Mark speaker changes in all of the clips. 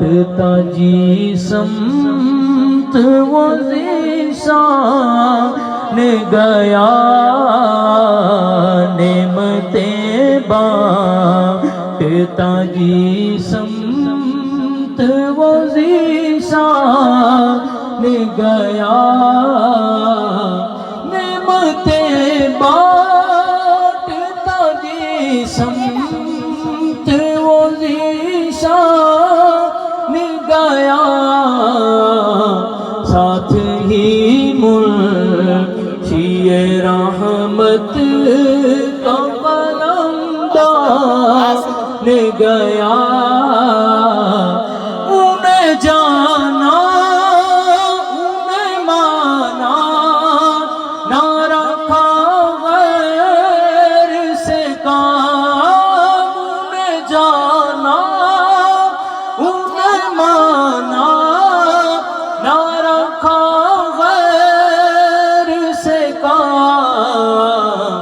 Speaker 1: تاجی سمت وہ ذیشان گیا نعمتیں بانٹتا جی سمت وہ ذیشان گیا نعمتیں بانٹتا جی سمت وہ ذیشان گیا ساتھ ہی منشی رحمت کا قلمدان گیا انہیں جانا انہیں مانا نہ رکھا غیر سے کام انہیں جانا انہیں مانا نہ رکھا غیر سے کام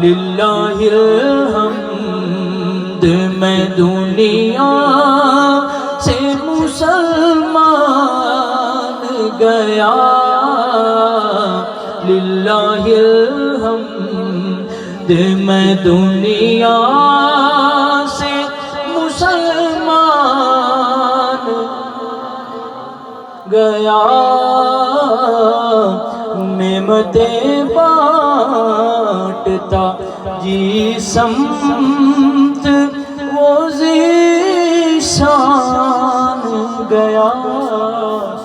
Speaker 1: للہ الحمد میں دنیا سے مسلمان گیا للہ الحمد میں دنیا سے مسلمان گیا نعمتیں بانٹتا جی سمت وہ ذیشان گیا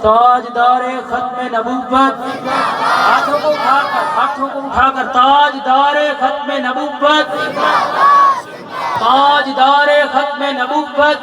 Speaker 1: تاجدار ختم نبوت ہاتھوں کو اٹھا کر تاجدار ختم نبوت تاجدار ختم نبوت